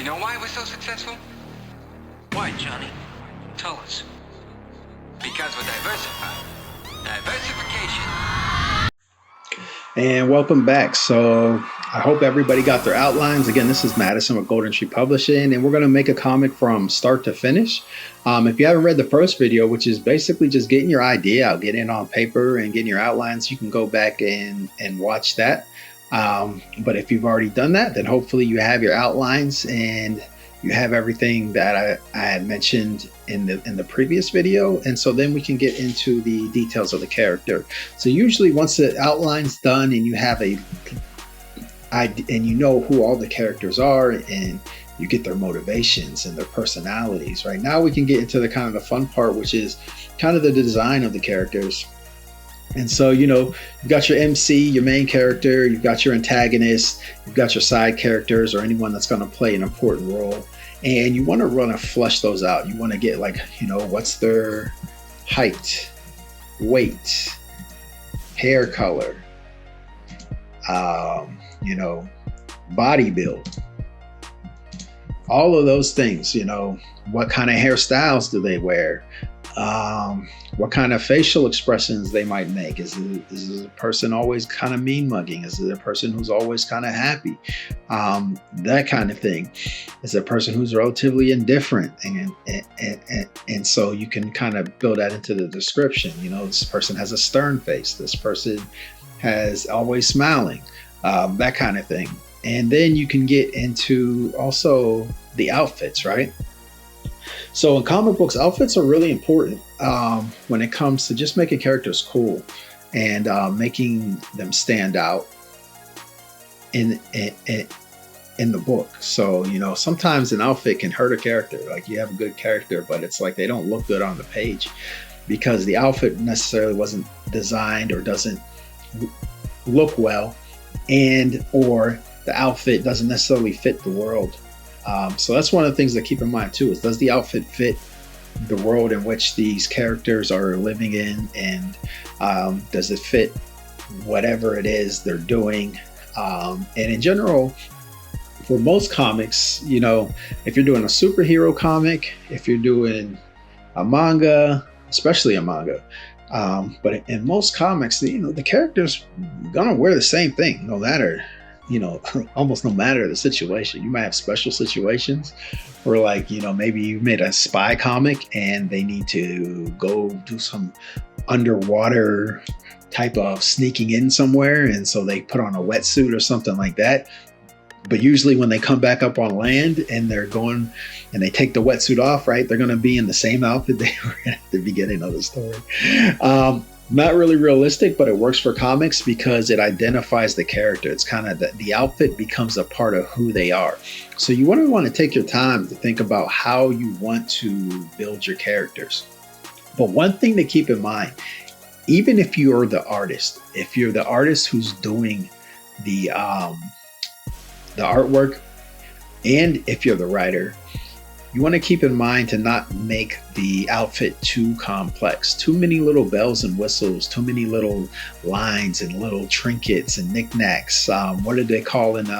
You know why we're so successful? Why, Johnny? Tell us. Because we're diversified. Diversification. And welcome back. So I hope everybody got their outlines. Again, this is Madison with Golden Tree Publishing, and we're going to make a comic from start to finish. If you haven't read the first video, which is basically just getting your idea out, getting it on paper and getting your outlines, you can go back and watch that. But if you've already done that, then hopefully you have your outlines and you have everything that I had mentioned in the previous video. And so then we can get into the details of the character. So usually once the outline's done and you have and you know who all the characters are and you get their motivations and their personalities, right? Now we can get into the kind of the fun part, which is kind of the design of the characters. And so, you've got your MC, your main character, you've got your antagonist, you've got your side characters or anyone that's going to play an important role. And you want to flush those out. You want to get what's their height, weight, hair color, body build, all of those things. What kind of hairstyles do they wear? What kind of facial expressions they might make. Is it a person always kind of mean mugging? Is it a person who's always kind of happy? That kind of thing. Is it a person who's relatively indifferent? And so you can kind of build that into the description. This person has a stern face. This person has always smiling, that kind of thing. And then you can get into also the outfits, right? So in comic books, outfits are really important when it comes to just making characters cool and making them stand out in the book. So, sometimes an outfit can hurt a character. Like you have a good character, but it's like they don't look good on the page because the outfit necessarily wasn't designed or doesn't look well, or the outfit doesn't necessarily fit the world. So that's one of the things to keep in mind too, is does the outfit fit the world in which these characters are living in, and does it fit whatever it is they're doing? And in general, for most comics, if you're doing a superhero comic, if you're doing a manga, especially a manga, but in most comics, the characters gonna wear the same thing, no matter almost no matter the situation. You might have special situations where maybe you made a spy comic and they need to go do some underwater type of sneaking in somewhere. And so they put on a wetsuit or something like that. But usually when they come back up on land and they're going and they take the wetsuit off, right, they're going to be in the same outfit they were in at the beginning of the story. Not really realistic, but it works for comics because it identifies the character. It's kind of the outfit becomes a part of who they are. So you want to take your time to think about how you want to build your characters. But one thing to keep in mind, even if you're the artist who's doing the artwork, and if you're the writer, you want to keep in mind to not make the outfit too complex. Too many little bells and whistles, too many little lines and little trinkets and knickknacks. What did they call in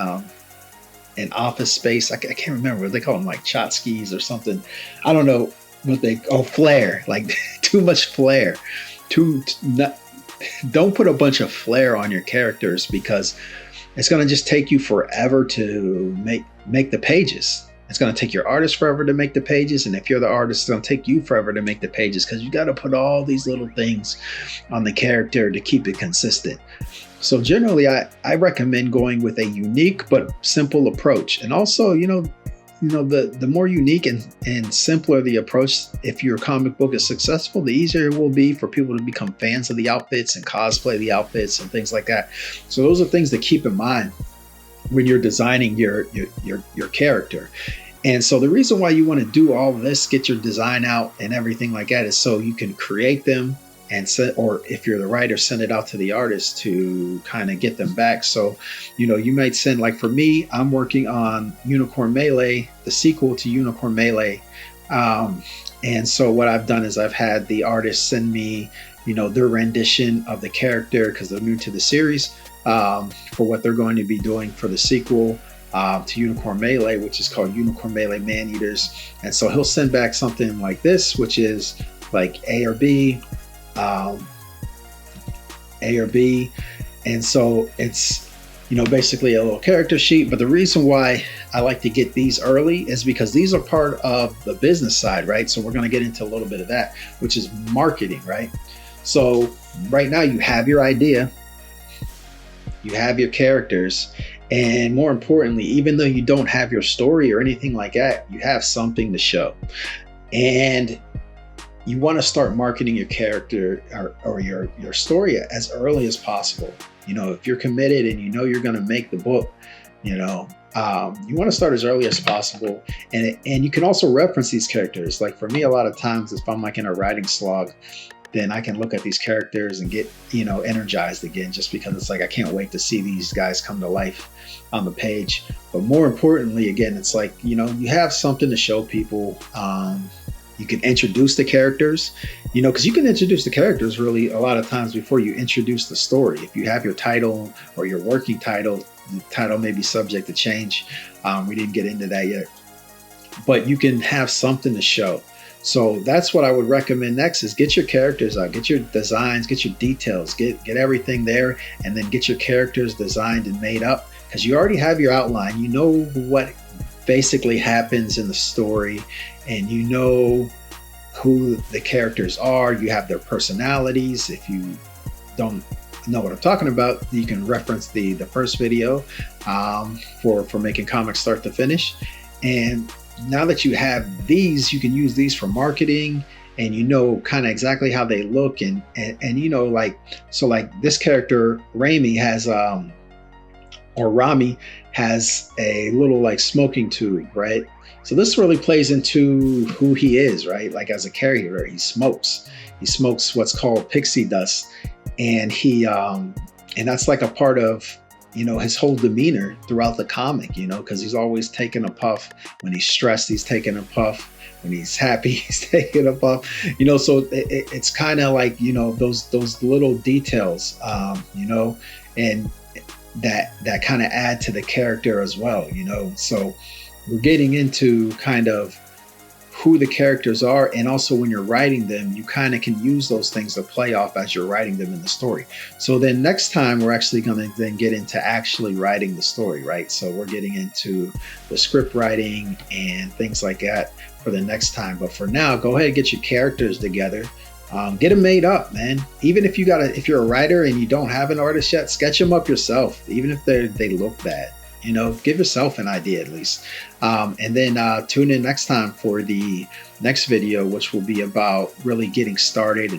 Office Space? I can't remember. They call them like tchotchkes or something. I don't know what flair. Like too much flair. Don't put a bunch of flair on your characters because it's going to just take you forever to make the pages. It's going to take your artist forever to make the pages. And if you're the artist, it's going to take you forever to make the pages because you got to put all these little things on the character to keep it consistent. So generally, I recommend going with a unique but simple approach. And also, the more unique and simpler the approach, if your comic book is successful, the easier it will be for people to become fans of the outfits and cosplay the outfits and things like that. So those are things to keep in mind when you're designing your character. And so the reason why you want to do all of this, get your design out and everything like that, is so you can create them and or if you're the writer, send it out to the artist to kind of get them back. So, you might send, like for me, I'm working on Unicorn Melee, the sequel to Unicorn Melee. And so what I've done is I've had the artist send me, their rendition of the character because they're new to the series, for what they're going to be doing for the sequel. to Unicorn Melee, which is called Unicorn Melee Man-Eaters. And so he'll send back something like this, which is like A or B, and so it's, you know, basically a little character sheet. But the reason why I like to get these early is because these are part of the business side, right? So we're going to get into a little bit of that, which is marketing, right? So right now you have your idea, you have your characters, and more importantly, even though you don't have your story or anything like that, you have something to show. And you want to start marketing your character or your story as early as possible. You know, if you're committed and you know you're going to make the book, you know, you want to start as early as possible. And you can also reference these characters. Like for me, a lot of times if I'm like in a writing slog, then I can look at these characters and get, you know, energized again, just because it's like, I can't wait to see these guys come to life on the page. But more importantly, again, it's like, you know, you have something to show people. You can introduce the characters, you know, because you can introduce the characters really a lot of times before you introduce the story. If you have your title or your working title, the title may be subject to change. We didn't get into that yet, but you can have something to show. So that's what I would recommend next is get your characters out, get your designs, get your details, get everything there, and then get your characters designed and made up, because you already have your outline. You know what basically happens in the story, and you know who the characters are. You have their personalities. If you don't know what I'm talking about, you can reference the first video for making comics start to finish. And now that you have these, you can use these for marketing, and you know kind of exactly how they look, and you know, like, so like this character Rami has Rami has a little like smoking tube, right? So this really plays into who he is, right? Like as a character, he smokes what's called pixie dust, and and that's like a part of, you know, his whole demeanor throughout the comic, you know, because he's always taking a puff. When he's stressed, he's taking a puff. When he's happy, he's taking a puff, you know. So it's kind of like, you know, those little details, you know, and that kind of add to the character as well, you know. So we're getting into kind of who the characters are, and also when you're writing them, you kind of can use those things to play off as you're writing them in the story. So then next time we're actually going to then get into actually writing the story, right? So we're getting into the script writing and things like that for the next time. But for now, go ahead and get your characters together. Get them made up, man. Even if you're a writer and you don't have an artist yet, sketch them up yourself. Even if they look bad, you know, give yourself an idea at least. And then tune in next time for the next video, which will be about really getting started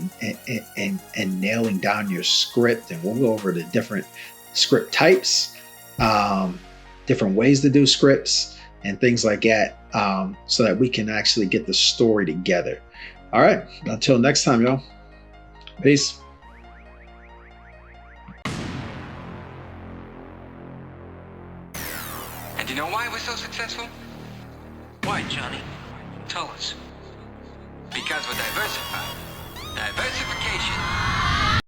and nailing down your script. And we'll go over the different script types, different ways to do scripts and things like that, so that we can actually get the story together. All right, until next time, y'all. Peace. And you know why we're so successful? Why, Johnny? Tell us. Because we're diversified. Diversification